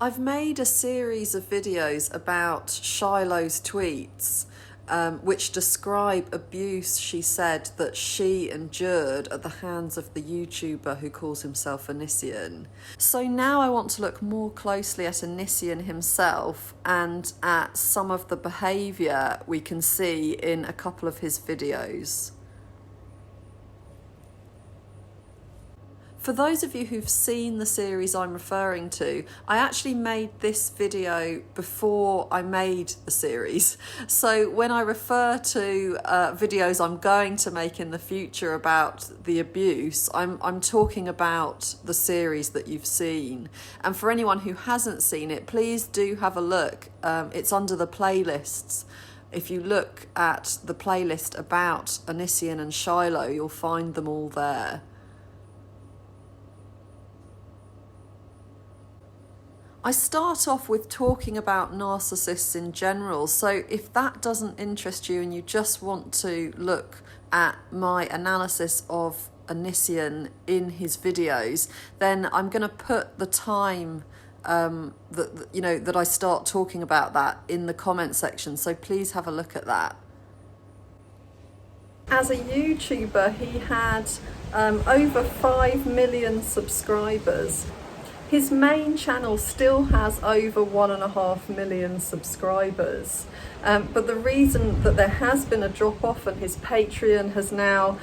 I've made a series of videos about Shiloh's tweets, which describe abuse she said that she endured at the hands of the YouTuber who calls himself Onision. So now I want to look more closely at Onision himself and at some of the behaviour we can see in a couple of his videos. For those of you who've seen the series I'm referring to, I actually made this video before I made the series. So when I refer to videos I'm going to make in the future about the abuse, I'm talking about the series that you've seen. And for anyone who hasn't seen it, please do have a look. It's under the playlists. If you look at the playlist about Onision and Shiloh, you'll find them all there. I start off with talking about narcissists in general, so if that doesn't interest you and you just want to look at my analysis of Onision in his videos, then I'm going to put the time that I start talking about that in the comment section, so please have a look at that. As a YouTuber, he had over 5 million subscribers. His main channel still has over 1.5 million subscribers, but the reason that there has been a drop-off and his Patreon has now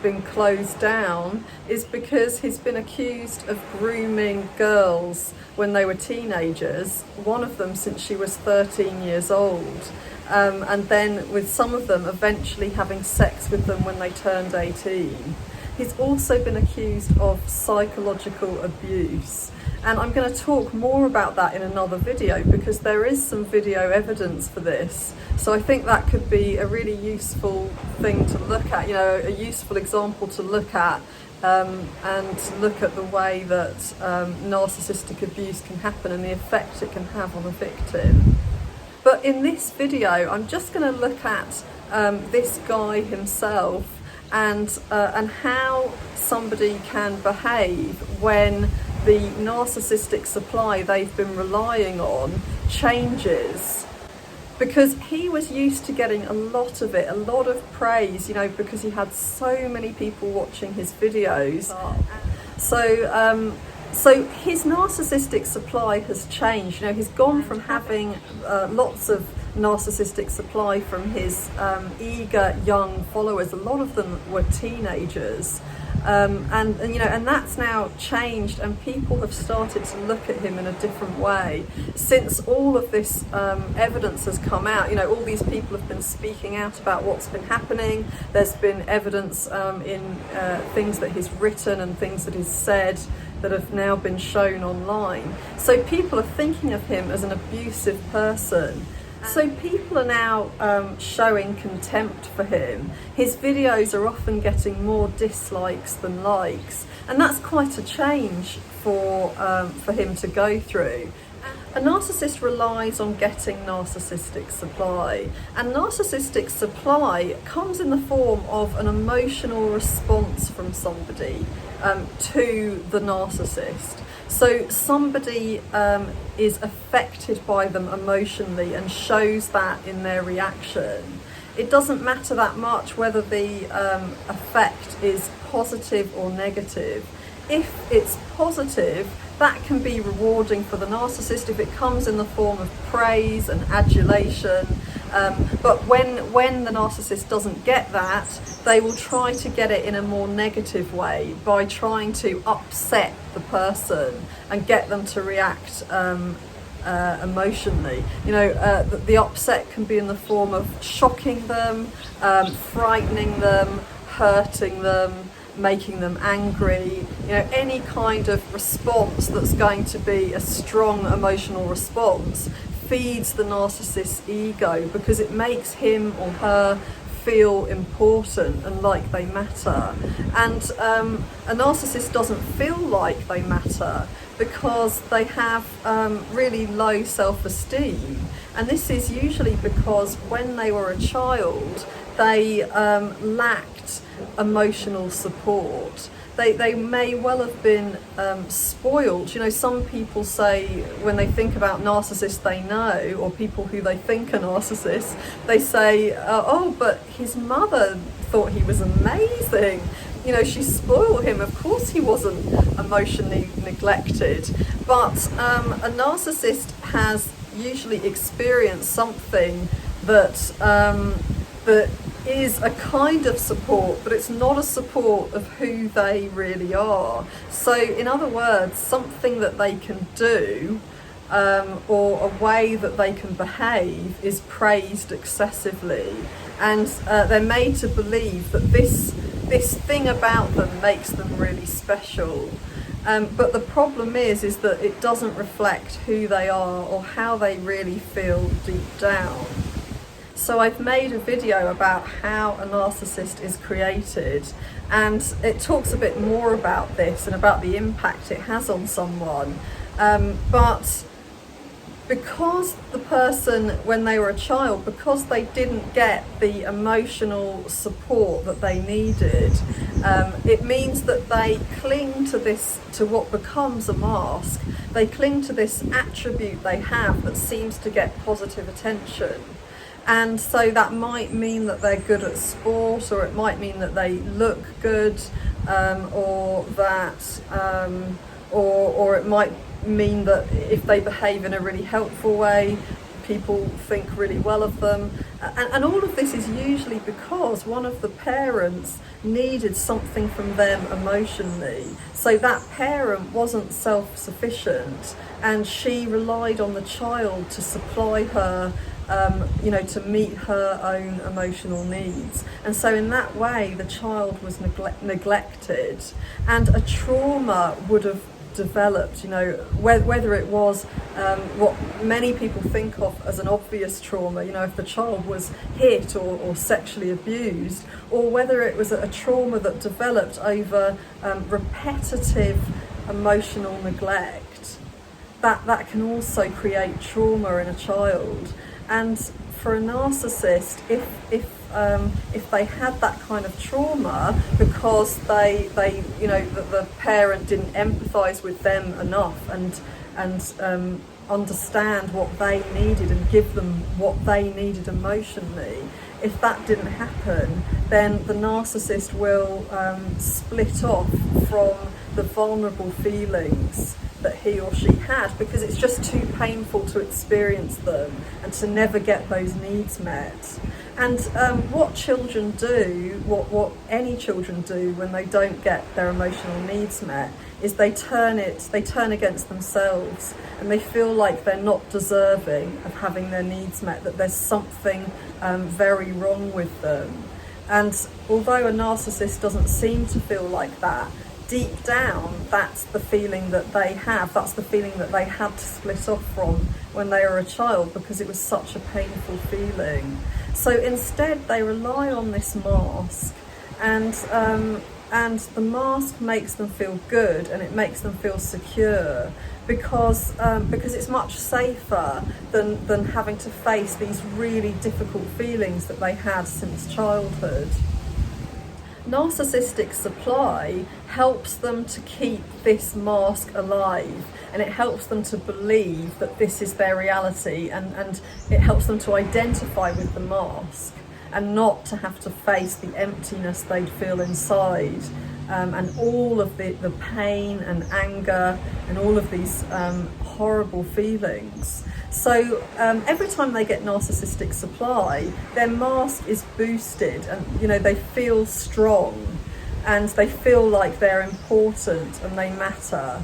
been closed down is because he's been accused of grooming girls when they were teenagers, one of them since she was 13 years old, and then with some of them eventually having sex with them when they turned 18. He's also been accused of psychological abuse. And I'm going to talk more about that in another video because there is some video evidence for this. So I think that could be a really useful thing to look at, a useful example to look at and look at the way that narcissistic abuse can happen and the effect it can have on a victim. But in this video, I'm just going to look at this guy himself and how somebody can behave when the narcissistic supply they've been relying on changes. Because he was used to getting a lot of it, a lot of praise, because he had so many people watching his videos. So his narcissistic supply has changed. He's gone from having lots of narcissistic supply from his eager young followers. A lot of them were teenagers, and that's now changed, and people have started to look at him in a different way since all of this evidence has come out. All these people have been speaking out about what's been happening. There's been evidence in things that he's written and things that he's said that have now been shown online. So people are thinking of him as an abusive person. So people are now showing contempt for him. His videos are often getting more dislikes than likes, and that's quite a change for him to go through. A narcissist relies on getting narcissistic supply, and narcissistic supply comes in the form of an emotional response from somebody to the narcissist. So somebody is affected by them emotionally and shows that in their reaction. It doesn't matter that much whether the effect is positive or negative. If it's positive, that can be rewarding for the narcissist if it comes in the form of praise and adulation. But when the narcissist doesn't get that, they will try to get it in a more negative way by trying to upset the person and get them to react emotionally. The upset can be in the form of shocking them, frightening them, hurting them, making them angry, any kind of response that's going to be a strong emotional response feeds the narcissist's ego because it makes him or her feel important and like they matter. And a narcissist doesn't feel like they matter because they have really low self-esteem. And this is usually because when they were a child, they lacked emotional support. they may well have been spoiled. You know, some people say when they think about narcissists they know, or people who they think are narcissists, they say, oh, but his mother thought he was amazing. You know, she spoiled him. Of course he wasn't emotionally neglected. But a narcissist has usually experienced something that that is a kind of support, but it's not a support of who they really are. So in other words, something that they can do or a way that they can behave is praised excessively, and they're made to believe that this thing about them makes them really special. But the problem is that it doesn't reflect who they are or how they really feel deep down. So I've made a video about how a narcissist is created, and it talks a bit more about this and about the impact it has on someone. But because the person, when they were a child, because they didn't get the emotional support that they needed, it means that they cling to what becomes a mask. They cling to this attribute they have that seems to get positive attention. And so that might mean that they're good at sport, or it might mean that they look good, or it might mean that if they behave in a really helpful way, people think really well of them. And all of this is usually because one of the parents needed something from them emotionally. So that parent wasn't self-sufficient, and she relied on the child to supply her, to meet her own emotional needs. And so in that way, the child was neglected, and a trauma would have developed, whether it was what many people think of as an obvious trauma, if the child was hit or sexually abused, or whether it was a trauma that developed over repetitive emotional neglect. That can also create trauma in a child. And for a narcissist, if they had that kind of trauma because the parent didn't empathise with them enough and understand what they needed and give them what they needed emotionally, if that didn't happen, then the narcissist will split off from the vulnerable feelings that he or she had, because it's just too painful to experience them and to never get those needs met. And what children do, what any children do when they don't get their emotional needs met, is they turn against themselves, and they feel like they're not deserving of having their needs met, that there's something very wrong with them. And although a narcissist doesn't seem to feel like that, deep down, that's the feeling that they have. That's the feeling that they had to split off from when they were a child, because it was such a painful feeling. So instead, they rely on this mask, and the mask makes them feel good, and it makes them feel secure, because it's much safer than having to face these really difficult feelings that they had since childhood. Narcissistic supply helps them to keep this mask alive, and it helps them to believe that this is their reality, and it helps them to identify with the mask and not to have to face the emptiness they'd feel inside, and all of the pain and anger and all of these horrible feelings. So every time they get narcissistic supply, their mask is boosted, and they feel strong, and they feel like they're important and they matter.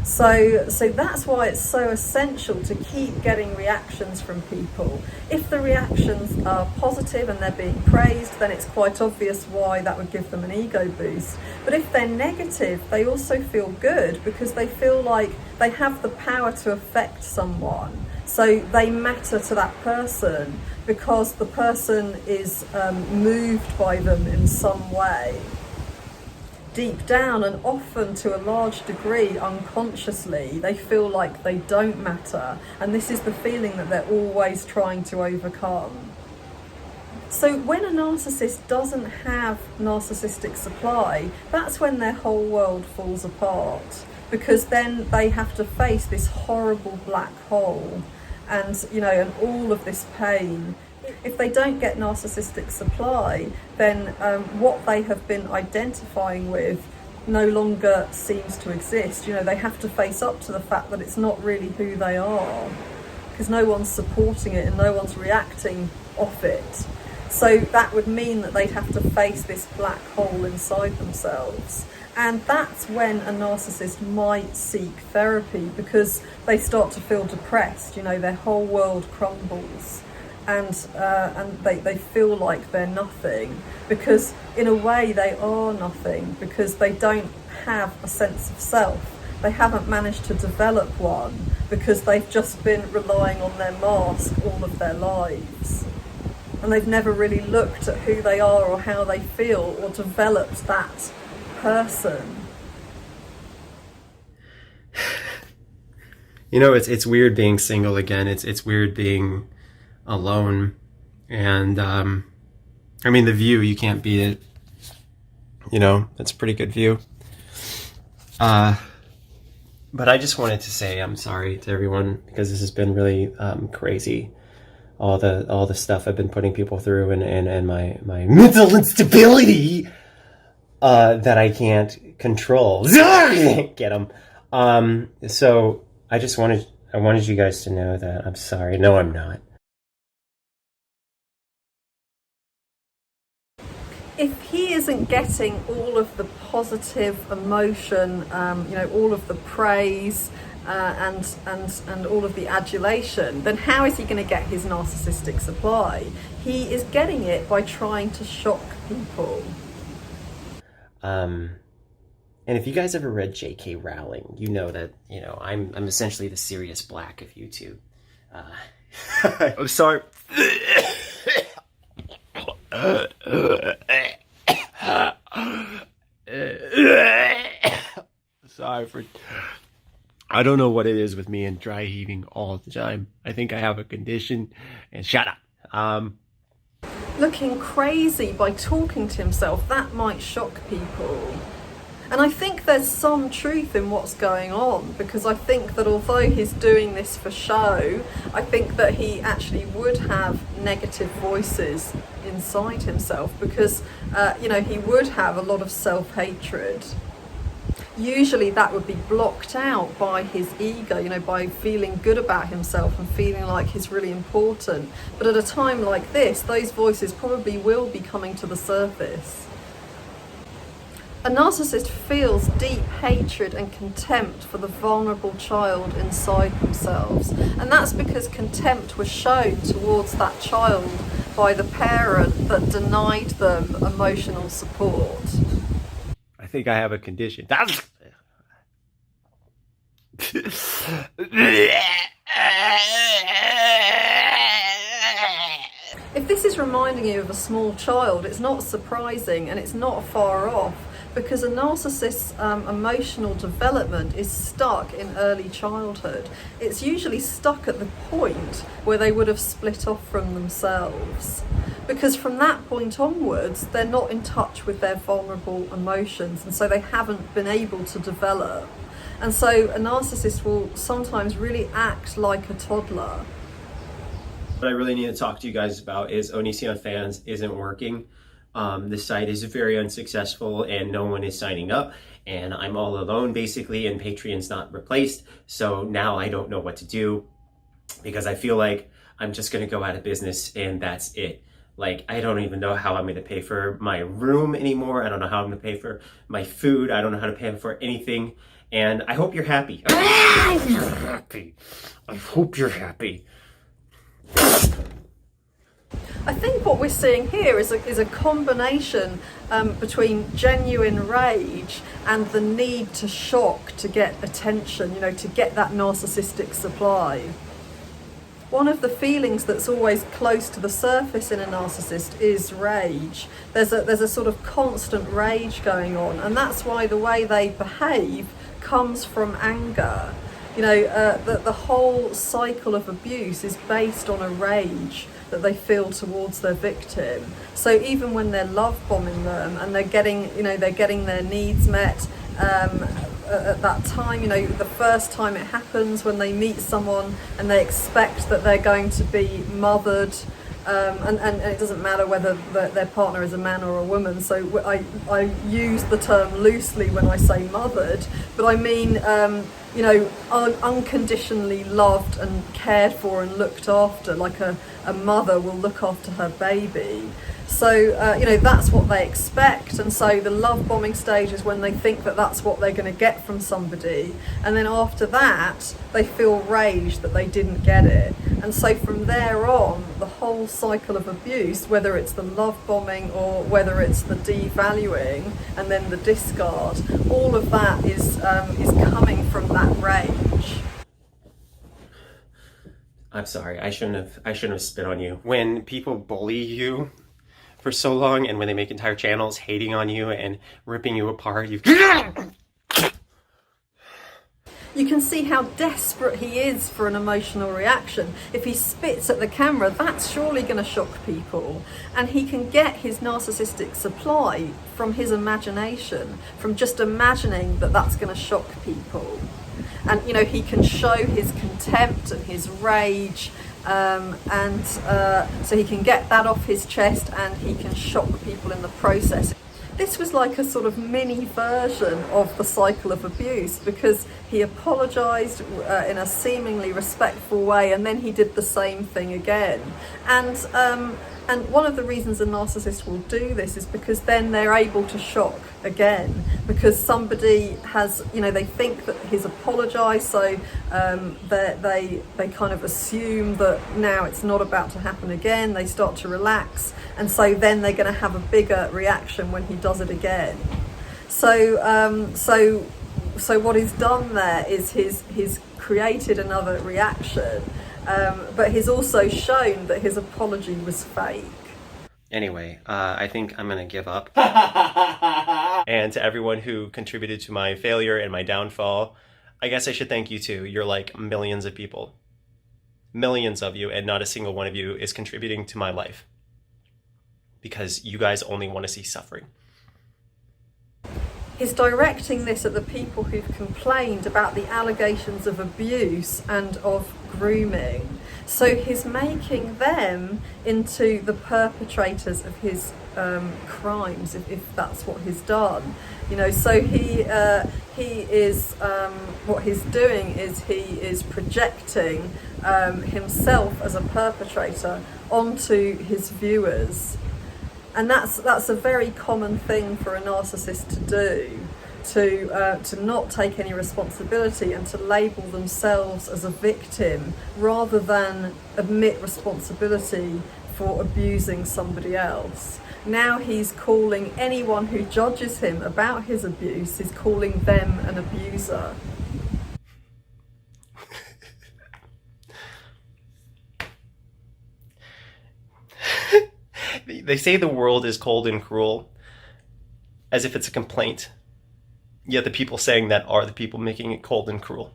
So that's why it's so essential to keep getting reactions from people. If the reactions are positive and they're being praised, then it's quite obvious why that would give them an ego boost. But if they're negative, they also feel good, because they feel like they have the power to affect someone. So they matter to that person because the person is moved by them in some way. Deep down, and often to a large degree unconsciously, they feel like they don't matter, and this is the feeling that they're always trying to overcome. So when a narcissist doesn't have narcissistic supply, that's when their whole world falls apart, because then they have to face this horrible black hole and, you know, and all of this pain. If they don't get narcissistic supply, then what they have been identifying with no longer seems to exist. You know, they have to face up to the fact that it's not really who they are, because no one's supporting it and no one's reacting off it. So that would mean that they'd have to face this black hole inside themselves. And that's when a narcissist might seek therapy, because they start to feel depressed, you know, their whole world crumbles, and they feel like they're nothing, because in a way they are nothing, because they don't have a sense of self. They haven't managed to develop one, because they've just been relying on their mask all of their lives. And they've never really looked at who they are or how they feel, or developed that person. You know, it's weird being single again. It's weird being alone. And I mean, the view, you can't beat it. You know, it's a pretty good view. But I just wanted to say I'm sorry to everyone, because this has been really crazy. All the stuff I've been putting people through, and my mental instability that I can't control. Get them. So I wanted you guys to know that I'm sorry. No, I'm not. If he isn't getting all of the positive emotion, you know, all of the praise, and all of the adulation, then how is he going to get his narcissistic supply? He is getting it by trying to shock people. And if you guys ever read J.K. Rowling, you know that, you know, I'm essentially the Sirius Black of YouTube. I'm sorry. Sorry for... I don't know what it is with me and dry heaving all the time. I think I have a condition, and shut up. Looking crazy by talking to himself, that might shock people. And I think there's some truth in what's going on, because I think that although he's doing this for show, I think that he actually would have negative voices inside himself, because, you know, he would have a lot of self-hatred. Usually that would be blocked out by his ego, you know, by feeling good about himself and feeling like he's really important. But at a time like this, those voices probably will be coming to the surface. A narcissist feels deep hatred and contempt for the vulnerable child inside themselves. And that's because contempt was shown towards that child by the parent that denied them emotional support. I think I have a condition. If this is reminding you of a small child, it's not surprising, and it's not far off, because a narcissist's emotional development is stuck in early childhood. It's usually stuck at the point where they would have split off from themselves, because from that point onwards they're not in touch with their vulnerable emotions, and so they haven't been able to develop. And so a narcissist will sometimes really act like a toddler. What I really need to talk to you guys about is Onision Fans isn't working. The site is very unsuccessful and no one is signing up, and I'm all alone basically, and Patreon's not replaced. So now I don't know what to do, because I feel like I'm just gonna go out of business and that's it. Like, I don't even know how I'm gonna pay for my room anymore. I don't know how I'm gonna pay for my food. I don't know how to pay for anything. And I hope you're happy. I hope you're happy. I hope you're happy. I think what we're seeing here is a combination between genuine rage and the need to shock to get attention, you know, to get that narcissistic supply. One of the feelings that's always close to the surface in a narcissist is rage. There's a sort of constant rage going on, and that's why the way they behave comes from anger. The whole cycle of abuse is based on a rage that they feel towards their victim. So even when they're love bombing them and they're getting their needs met, at that time, the first time it happens, when they meet someone and they expect that they're going to be mothered, and it doesn't matter whether their partner is a man or a woman, so I use the term loosely when I say mothered, but I mean unconditionally loved and cared for and looked after, like a mother will look after her baby. So that's what they expect, and so the love bombing stage is when they think that that's what they're going to get from somebody, and then after that they feel rage that they didn't get it. And so from there on, the whole cycle of abuse, whether it's the love bombing or whether it's the devaluing and then the discard, all of that is coming from that rage. I'm sorry, I shouldn't have spit on you. When people bully you for so long, and when they make entire channels hating on you and ripping you apart, you can see how desperate he is for an emotional reaction. If he spits at the camera, that's surely going to shock people. And he can get his narcissistic supply from his imagination, from just imagining that that's going to shock people. And he can show his contempt and his rage, so he can get that off his chest, and he can shock people in the process. This was like a sort of mini version of the cycle of abuse, because he apologised in a seemingly respectful way, and then he did the same thing again. And one of the reasons a narcissist will do this is because then they're able to shock again, because somebody has, they think that he's apologised, so they kind of assume that now it's not about to happen again. They start to relax, and so then they're going to have a bigger reaction when he does it again. So what he's done there is he's created another reaction. But he's also shown that his apology was fake. Anyway, I think I'm gonna give up. And to everyone who contributed to my failure and my downfall, I guess I should thank you too. You're like millions of people. Millions of you, and not a single one of you is contributing to my life. Because you guys only want to see suffering. He's directing this at the people who've complained about the allegations of abuse and of grooming. So he's making them into the perpetrators of his crimes, if that's what he's done. So he is what he's doing is he is projecting himself as a perpetrator onto his viewers. And that's a very common thing for a narcissist to do, to not take any responsibility and to label themselves as a victim rather than admit responsibility for abusing somebody else. Now he's calling anyone who judges him about his abuse, he's calling them an abuser. They say the world is cold and cruel, as if it's a complaint. Yet the people saying that are the people making it cold and cruel.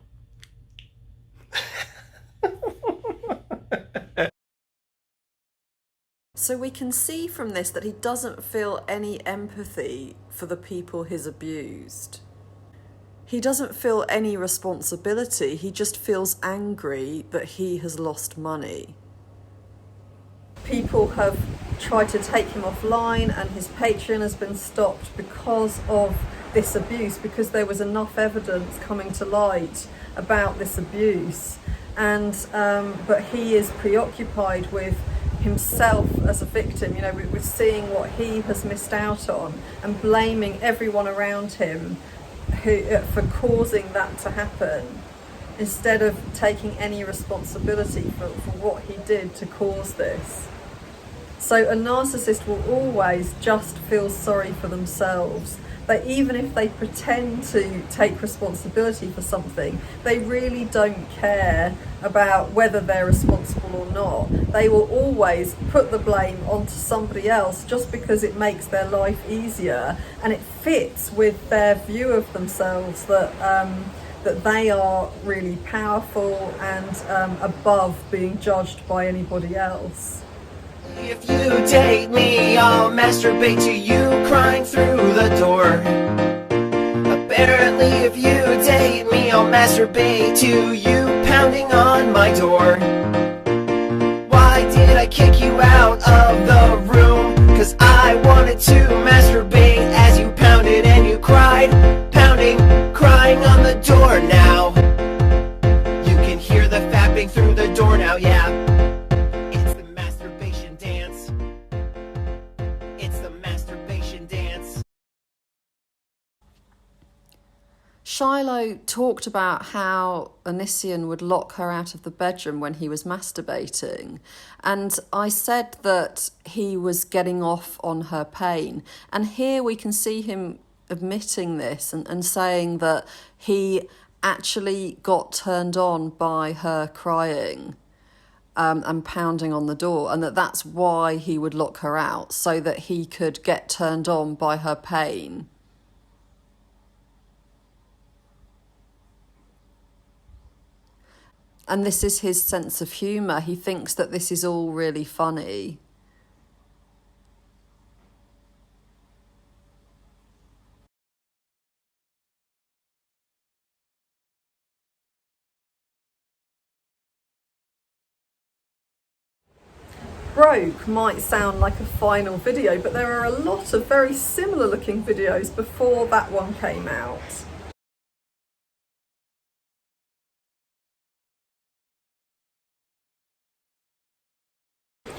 So we can see from this that he doesn't feel any empathy for the people he's abused. He doesn't feel any responsibility, he just feels angry that he has lost money. People have tried to take him offline, and his Patreon has been stopped because of this abuse, because there was enough evidence coming to light about this abuse. And but he is preoccupied with himself as a victim, with seeing what he has missed out on and blaming everyone around him for causing that to happen, instead of taking any responsibility for what he did to cause this. So a narcissist will always just feel sorry for themselves. But even if they pretend to take responsibility for something, they really don't care about whether they're responsible or not. They will always put the blame onto somebody else just because it makes their life easier, and it fits with their view of themselves that that they are really powerful and above being judged by anybody else. If you date me, I'll masturbate to you crying through the door. Apparently, if you date me, I'll masturbate to you pounding on my door. Why did I kick you out of the room? 'Cause I wanted to masturbate as you pounded and you cried, pounding, crying on the door now. You can hear the fapping through the door now, yeah. It's the masturbation dance. It's the masturbation dance. Shiloh talked about how Onision would lock her out of the bedroom when he was masturbating, and I said that he was getting off on her pain, and here we can see him admitting this and saying that he actually got turned on by her crying and pounding on the door, and that's why he would lock her out, so that he could get turned on by her pain. And this is his sense of humour. He thinks that this is all really funny. Broke might sound like a final video, but there are a lot of very similar looking videos before that one came out.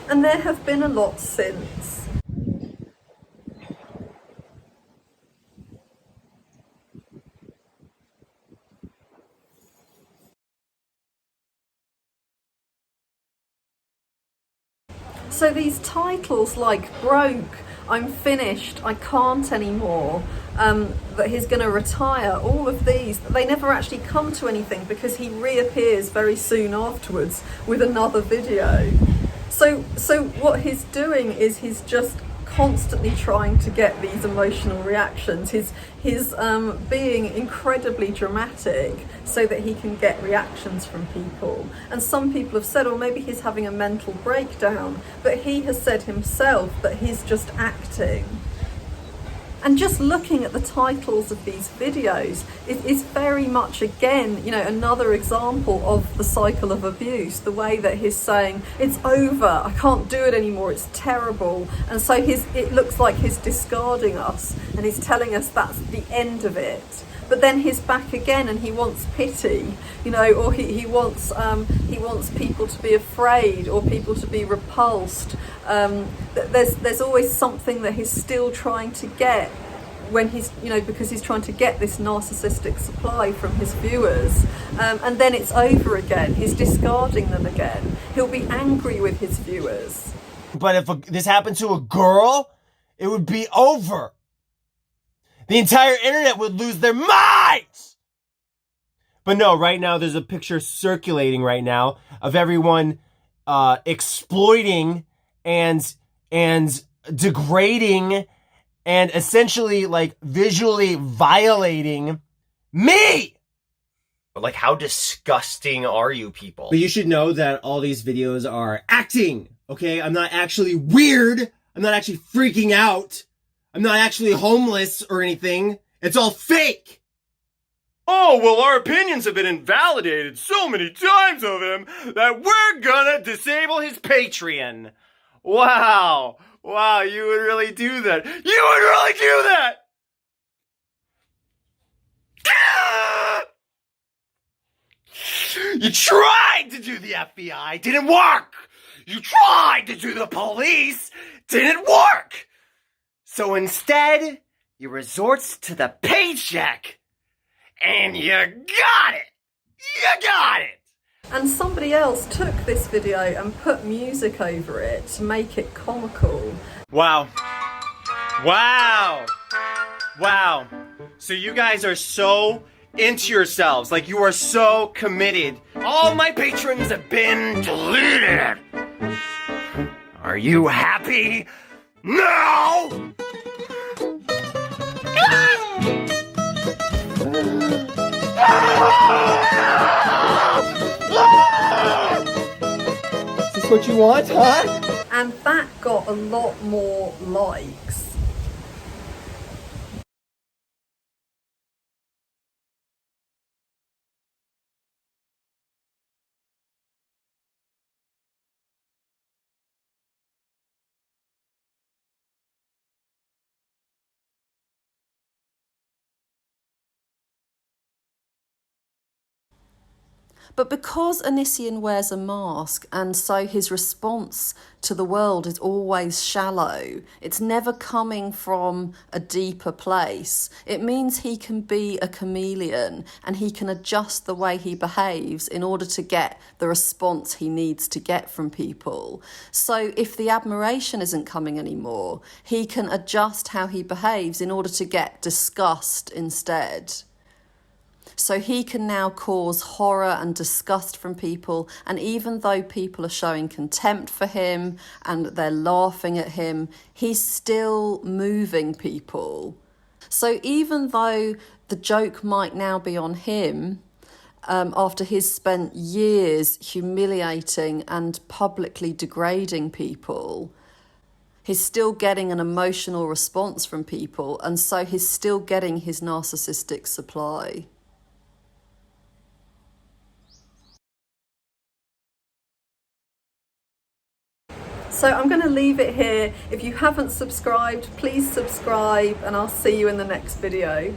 And there have been a lot since. So these titles like Broke, I'm Finished, I Can't Anymore, that he's going to retire, all of these, they never actually come to anything because he reappears very soon afterwards with another video. So what he's doing is he's just constantly trying to get these emotional reactions. He's being incredibly dramatic so that he can get reactions from people. And some people have said, or maybe he's having a mental breakdown, but he has said himself that he's just acting. And just looking at the titles of these videos is very much, again, you know, another example of the cycle of abuse, the way that he's saying, it's over, I can't do it anymore, it's terrible. And so it looks like he's discarding us and he's telling us that's the end of it. But then he's back again and he wants pity, you know, or he wants people to be afraid or people to be repulsed. There's always something that he's still trying to get when he's, you know, because he's trying to get this narcissistic supply from his viewers. And then it's over again. He's discarding them again. He'll be angry with his viewers. But if this happened to a girl, it would be over. The entire internet would lose their minds! But no, right now there's a picture circulating right now of everyone exploiting and degrading and essentially like visually violating me! Like, how disgusting are you people? But you should know that all these videos are acting, okay? I'm not actually weird. I'm not actually freaking out. I'm not actually homeless or anything. It's all fake. Oh, well, our opinions have been invalidated so many times of him that we're gonna disable his Patreon. Wow. Wow, you would really do that. You would really do that! You tried to do the FBI, didn't work. You tried to do the police, didn't work. So instead, you resort to the paycheck, and you got it! You got it! And somebody else took this video and put music over it to make it comical. Wow. Wow. Wow. So you guys are so into yourselves, like you are so committed. All my patrons have been deleted. Are you happy? No! Ah! Is this what you want, huh? And that got a lot more likes. But because Onision wears a mask, and so his response to the world is always shallow, it's never coming from a deeper place, it means he can be a chameleon and he can adjust the way he behaves in order to get the response he needs to get from people. So if the admiration isn't coming anymore, he can adjust how he behaves in order to get disgust instead. So he can now cause horror and disgust from people, and even though people are showing contempt for him and they're laughing at him, he's still moving people. So even though the joke might now be on him, after he's spent years humiliating and publicly degrading people, he's still getting an emotional response from people, and so he's still getting his narcissistic supply. So I'm going to leave it here. If you haven't subscribed, please subscribe, and I'll see you in the next video.